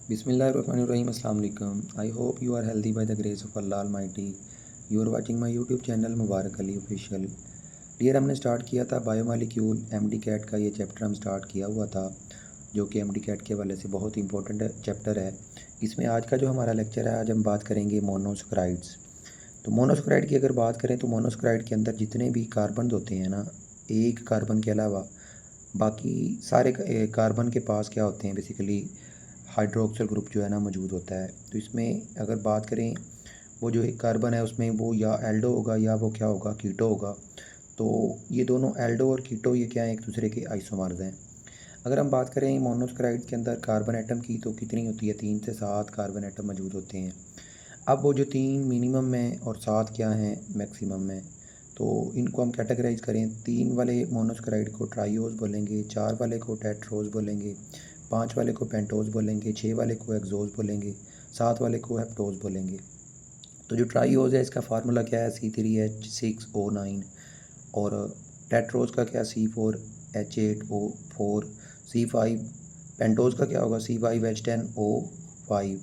Bismillahirrahmanirrahim. Assalamu alaikum. I hope you are healthy by the grace of Allah Almighty. You are watching my YouTube channel Mubarak Ali official. Dear, हमने start किया था बायोमालिक्यूल MD cat का। ये chapter हम start किया हुआ था जो कि एमडी कैट के हवाले से बहुत ही इंपॉर्टेंट चैप्टर है। इसमें आज का जो हमारा लेक्चर है, आज हम बात करेंगे मोनोसैकराइड्स। तो मोनोसैकराइड की अगर बात करें तो मोनोसैकराइड के अंदर जितने भी कार्बन होते हैं ना, एक कार्बन के अलावा बाकी सारे कार्बन के पास क्या होते हैं, बेसिकली हाइड्रोक्सिल ग्रुप जो है ना मौजूद होता है। तो इसमें अगर बात करें, वो जो एक कार्बन है उसमें वो या एल्डो होगा या वो क्या होगा, कीटो होगा। तो ये दोनों एल्डो और कीटो ये क्या है, एक दूसरे के आइसोमर्स हैं। अगर हम बात करें मोनोसैकराइड के अंदर कार्बन एटम की, तो कितनी होती है, 3 से 7 कार्बन एटम मौजूद होते हैं। अब वो जो 3 मिनिमम में और 7 क्या हैं, मैक्सिमम में। तो इनको हम कैटेगराइज करें, 3 वाले मोनोसैकराइड को ट्राइओज बोलेंगे, 4 वाले को टेट्रोज बोलेंगे, 5 वाले को पेंटोज बोलेंगे, 6 वाले को एक्सोज बोलेंगे, 7 वाले को हेप्टोज बोलेंगे। तो जो ट्राइओज है इसका फार्मूला क्या है, C3H6O9। और टेट्रोज का क्या, C4H8O4। C5 पेंटोज का क्या होगा, C5H10O5।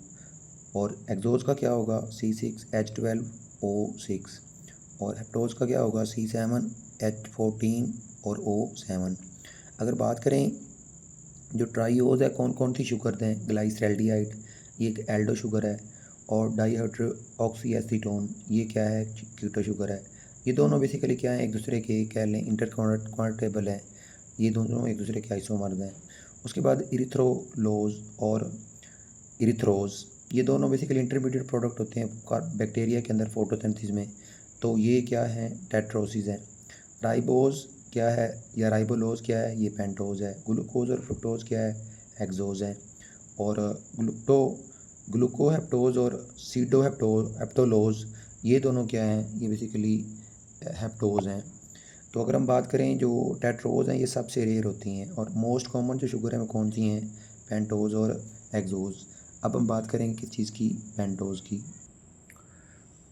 और एक्सोज का क्या होगा, C6H12O6। और हेप्टोज का क्या होगा, C7H14 और O7। अगर बात करें जो ट्राइओज है, कौन कौन सी शुगर हैं, ग्लाइसरैल्डिहाइड ये एक एल्डो शुगर है, और डाईहाइड्रोक्सी एसीटोन ये क्या है, कीटो शुगर है। ये दोनों बेसिकली क्या है, एक दूसरे के कह लें इंटरकॉन्वर्टेबल हैं। ये दोनों एक दूसरे के आइसोमर्स हैं। उसके बाद इरिथ्रोलोज और इरिथ्रोज ये दोनों बेसिकली इंटरमीडिएट प्रोडक्ट होते हैं बैक्टीरिया के अंदर फोटोसिंथेसिस में। तो ये क्या है, टेट्रोसिस है। राइबोज क्या है या राइबोलोज क्या है, ये पेंटोज है। ग्लूकोज और फ्रुक्टोज क्या है, हेक्सोज है। और ग्लूकोहेप्टोज और हेप्टोलोज ये दोनों क्या हैं, ये बेसिकली हेप्टोज हैं। तो अगर हम बात करें जो टेट्रोज हैं, ये सबसे रेयर होती हैं, और मोस्ट कॉमन जो शुगर है वो कौन सी हैं, पेंटोज और एक्सोज। अब हम बात करेंगे किस चीज़ की, पेंटोज की।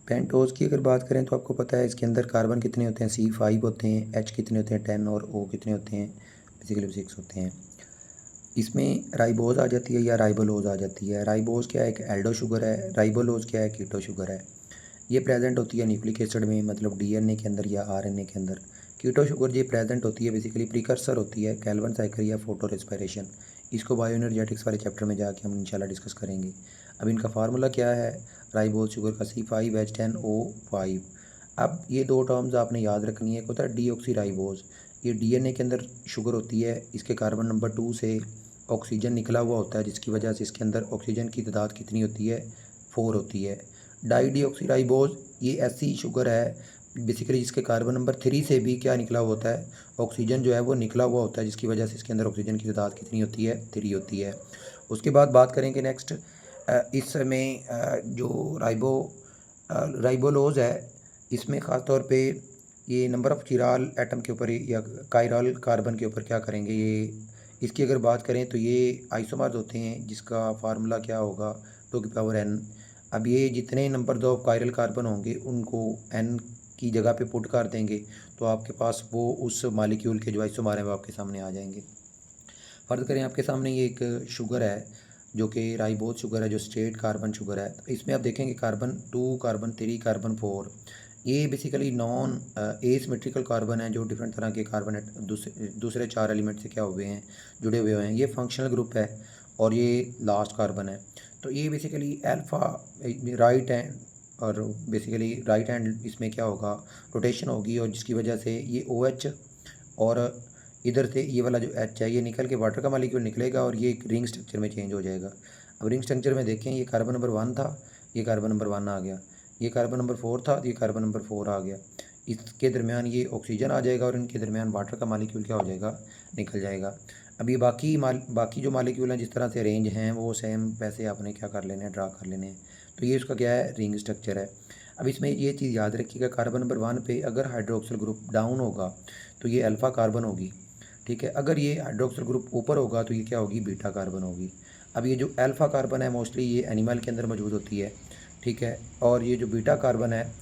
पेंटोज की अगर बात करें तो आपको पता है इसके अंदर कार्बन कितने होते हैं, C5 होते हैं, H कितने होते हैं, 10, और O कितने होते हैं, बेसिकली 6 होते हैं। इसमें राइबोज आ जाती है या राइबोलोज आ जाती है। राइबोज क्या है, एक एल्डो शुगर है। राइबोलोज क्या है, कीटो शुगर है। ये प्रेजेंट होती है न्यूक्लिक एसिड में, मतलब डीएनए के अंदर या आरएनए के अंदर। कीटो शुगर ये प्रेजेंट होती है, बेसिकली प्रीकर्सर होती है कैल्वन साइकिल या फोटो रेस्पिरेशन। इसको बायो एनर्जेटिक्स वाले चैप्टर में जाके हम इंशाल्लाह डिस्कस करेंगे। अब इनका फार्मूला क्या है, राइबोज शुगर का C5H10O5। अब ये दो टर्म्स आपने याद रखनी है। एक होता है डीऑक्सी राइबोज, ये डीएनए के अंदर शुगर होती है। इसके कार्बन नंबर 2 से ऑक्सीजन निकला हुआ होता है, जिसकी वजह से इसके अंदर ऑक्सीजन की तादाद कितनी होती है, 4 होती है। डाईडीऑक्सीराइबोज ये ऐसी शुगर है बेसिकली जिसके कार्बन नंबर 3 से भी क्या निकला हुआ होता है, ऑक्सीजन जो है वो निकला हुआ होता है, जिसकी वजह से इसके अंदर ऑक्सीजन की तादाद कितनी होती है, 3 होती है। उसके बाद बात करेंगे नेक्स्ट, इसमें जो राइबोलोज है, इसमें ख़ास तौर पे ये नंबर ऑफ़ चिराल एटम के ऊपर या कायरल कार्बन के ऊपर क्या करेंगे, ये इसकी अगर बात करें तो ये आइसोमर्स होते हैं, जिसका फार्मूला क्या होगा, 2n। अब ये जितने नंबर ऑफ कायरल कार्बन होंगे उनको n की जगह पे पुट कर देंगे, तो आपके पास वो उस मालिक्यूल के जो आइसोमर हैं वो आपके सामने आ जाएंगे। फ़र्ज़ करें आपके सामने ये एक शुगर है जो कि राइबोज शुगर है, जो स्ट्रेट कार्बन शुगर है। तो इसमें आप देखेंगे कार्बन 2, कार्बन 3, कार्बन 4 ये बेसिकली नॉन एसिमेट्रिकल कार्बन है, जो डिफरेंट तरह के कार्बन दूसरे 4 एलिमेंट से क्या हुए हैं, जुड़े हुए हैं। ये फंक्शनल ग्रुप है और ये लास्ट कार्बन है। तो ये बेसिकली अल्फ़ा राइट हैंड, और बेसिकली राइट हैंड इसमें क्या होगा, रोटेशन होगी, और जिसकी वजह से ये OH और इधर से ये वाला जो H है ये निकल के वाटर का मालिक्यूल निकलेगा और ये एक रिंग स्ट्रक्चर में चेंज हो जाएगा। अब रिंग स्ट्रक्चर में देखें, ये कार्बन नंबर 1 था, ये कार्बन नंबर 1 आ गया, ये कार्बन नंबर 4 था, ये कार्बन नंबर 4 आ गया। इसके दरमियान ये ऑक्सीजन आ जाएगा और इनके दरमियान वाटर का मालिक्यूल क्या हो जाएगा, निकल जाएगा। अब ये बाकी जो मालिक्यूल हैं जिस तरह से अरेंज हैं वो सेम वैसे आपने क्या कर लेने हैं, ड्रा कर लेने हैं। तो ये उसका क्या है, रिंग स्ट्रक्चर है। अब इसमें ये चीज़ याद रखिएगा, कार्बन नंबर 1 पे अगर हाइड्रोक्सिल ग्रुप डाउन होगा तो ये अल्फ़ा कार्बन होगी, ठीक है। अगर ये हाइड्रोक्सिल ग्रुप ऊपर होगा तो ये क्या होगी, बीटा कार्बन होगी। अब ये जो अल्फ़ा कार्बन है मोस्टली ये एनिमल के अंदर मौजूद होती है, ठीक है। और ये जो बीटा कार्बन है,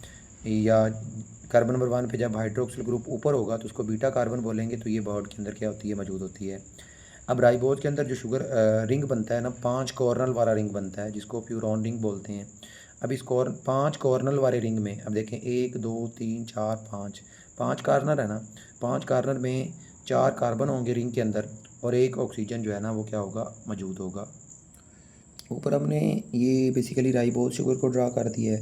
या कार्बन नंबर 1 पे जब हाइड्रोक्सिल ग्रुप ऊपर होगा तो उसको बीटा कार्बन बोलेंगे, तो ये बर्ड के अंदर क्या होती है, मौजूद होती है। अब राइबोज के अंदर जो शुगर रिंग बनता है ना, 5 कॉर्नर वाला रिंग बनता है जिसको प्यूरॉन रिंग बोलते हैं। अब इस 5 कॉर्नर वाले रिंग में अब देखें 1 2 3 4 5 कार्नर है ना, 5 कार्नर में 4 कार्बन होंगे रिंग के अंदर और 1 ऑक्सीजन जो है ना वो क्या होगा, मौजूद होगा। ऊपर हमने ये बेसिकली राइबोज शुगर को ड्रा कर दिया है।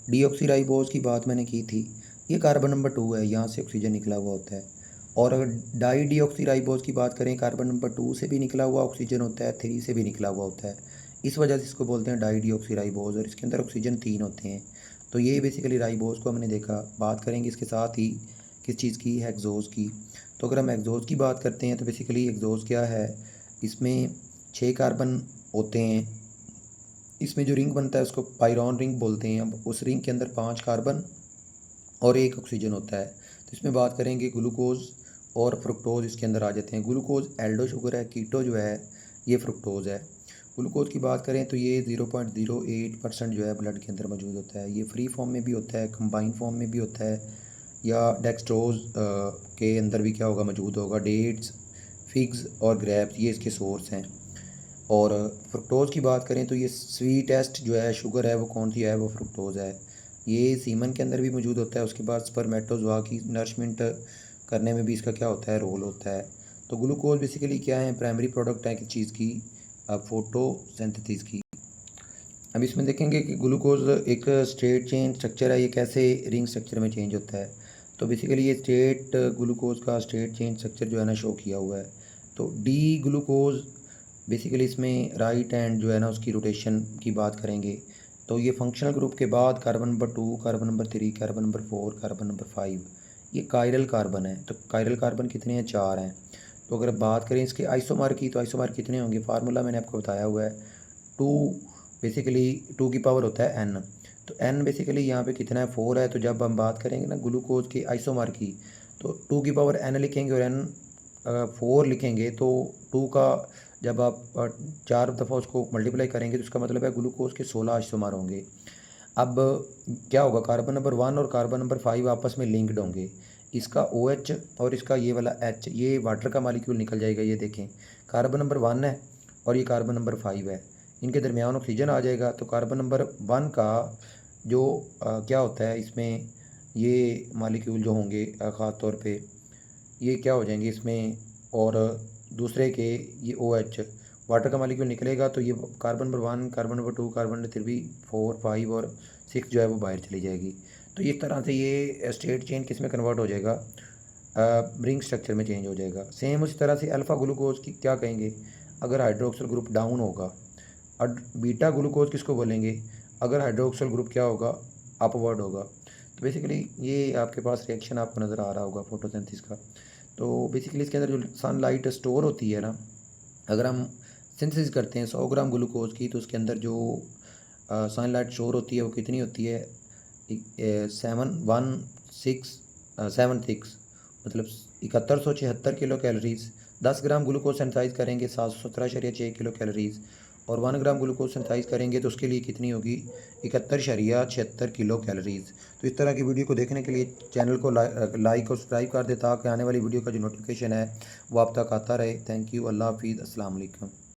डीऑक्सी राइबोज की बात मैंने की थी, ये कार्बन नंबर 2 है, यहाँ से ऑक्सीजन निकला हुआ होता है। और अगर डाई डीऑक्सी राइबोज की बात करें, कार्बन नंबर 2 से भी निकला हुआ ऑक्सीजन होता है, 3 से भी निकला हुआ होता है। इस वजह से इसको बोलते हैं डाई डीऑक्सी राइबोज और इसके अंदर ऑक्सीजन 3 होते हैं। तो ये बेसिकली राइबोज को हमने देखा। बात करेंगे इसके साथ ही किस चीज़ की, हेक्सोज की। तो अगर हम हेक्सोज की बात करते हैं तो बेसिकली हेक्सोज क्या है, इसमें 6 कार्बन होते हैं। इसमें जो रिंग बनता है उसको पायरॉन रिंग बोलते हैं। अब उस रिंग के अंदर 5 कार्बन और 1 ऑक्सीजन होता है। तो इसमें बात करेंगे ग्लूकोज और फ्रुक्टोज इसके अंदर आ जाते हैं। ग्लूकोज एल्डो शुगर है, कीटो जो है ये फ्रुक्टोज है। ग्लूकोज की बात करें तो ये 0.08% जो है ब्लड के अंदर मौजूद होता है। ये फ्री फॉर्म में भी होता है, कंबाइन फॉर्म में भी होता है, या डेक्सट्रोज के अंदर भी क्या होगा, मौजूद होगा। डेट्स, फिग्स और ग्रेप्स ये इसके सोर्स हैं। और फ्रुक्टोज़ की बात करें तो ये स्वीटेस्ट जो है शुगर है वो कौन सी है, वो फ्रुक्टोज़ है। ये सीमन के अंदर भी मौजूद होता है। उसके बाद स्पर्मेटोजोआ की नरिशमेंट करने में भी इसका क्या होता है, रोल होता है। तो ग्लूकोज बेसिकली क्या है, प्राइमरी प्रोडक्ट है किस चीज़ की, फोटोसिंथेसिस की। अब इसमें देखेंगे कि ग्लूकोज एक स्ट्रेट चेन स्ट्रक्चर है, ये कैसे रिंग स्ट्रक्चर में चेंज होता है। तो बेसिकली ये स्ट्रेट ग्लूकोज का स्ट्रेट चेन स्ट्रक्चर जो है ना शो किया हुआ है। तो डी ग्लूकोज बेसिकली इसमें राइट हैंड जो है ना उसकी रोटेशन की बात करेंगे तो ये फंक्शनल ग्रुप के बाद carbon number 2, carbon number 3, carbon number 4, carbon number 5 ये कायरल कार्बन है। तो कायरल कार्बन कितने हैं, 4 हैं। तो अगर बात करें इसके आइसोमर की तो आइसोमर कितने होंगे, फार्मूला मैंने आपको बताया हुआ है। 2 बेसिकली 2 की पावर होता है n। तो n बेसिकली यहाँ पे कितना है, 4 है। तो जब हम बात करेंगे ना ग्लूकोज के आइसोमर की तो 2 की पावर n लिखेंगे और n 4 लिखेंगे। तो 2 का जब आप 4 दफ़ा उसको मल्टीप्लाई करेंगे तो उसका मतलब है ग्लूकोज के 16 आइसोमर होंगे। अब क्या होगा, कार्बन नंबर 1 और कार्बन नंबर 5 आपस में लिंक्ड होंगे। इसका OH और इसका ये वाला H, ये वाटर का मॉलिक्यूल निकल जाएगा। ये देखें कार्बन नंबर 1 है और ये कार्बन नंबर 5 है, इनके दरमियान ऑक्सीजन आ जाएगा। तो कार्बन नंबर 1 का जो क्या होता है इसमें, ये मॉलिक्यूल जो होंगे ख़ास तौर पे ये क्या हो जाएंगे इसमें, और दूसरे के ये OH वाटर का मॉलिक्यूल निकलेगा। तो ये carbon number 1, carbon number 2, carbon number 3, 4, 5 और 6 जो है वो बाहर चली जाएगी। तो इस तरह से ये स्टेट चेन किस में कन्वर्ट हो जाएगा, रिंग स्ट्रक्चर में चेंज हो जाएगा। सेम उसी तरह से अल्फ़ा ग्लूकोज की क्या कहेंगे, अगर हाइड्रोक्सिल ग्रुप डाउन होगा। और बीटा ग्लूकोज किसको बोलेंगे, अगर हाइड्रोक्सिल ग्रुप क्या होगा, अपवर्ड होगा। तो बेसिकली ये आपके पास रिएक्शन आपको नज़र आ रहा होगा फोटोसिंथेसिस का। तो बेसिकली इसके अंदर जो सनलाइट स्टोर होती है ना, अगर हम सिंथेसिस करते हैं 100 ग्राम ग्लूकोज की तो उसके अंदर जो सनलाइट स्टोर होती है वो कितनी होती है, 71676 मतलब 7176 kilo calories. 10 gram glucose synthesise करेंगे 717.6 किलो कैलोरीज, और 1 ग्राम ग्लूकोज सिंथेसाइज करेंगे तो उसके लिए कितनी होगी, 71.76 किलो कैलोरीज। तो इस तरह की वीडियो को देखने के लिए चैनल को लाइक और सब्सक्राइब कर दे ताकि आने वाली वीडियो का जो नोटिफिकेशन है वो आप तक आता रहे। थैंक यू, अल्लाह हाफिज़, अस्सलाम वालेकुम।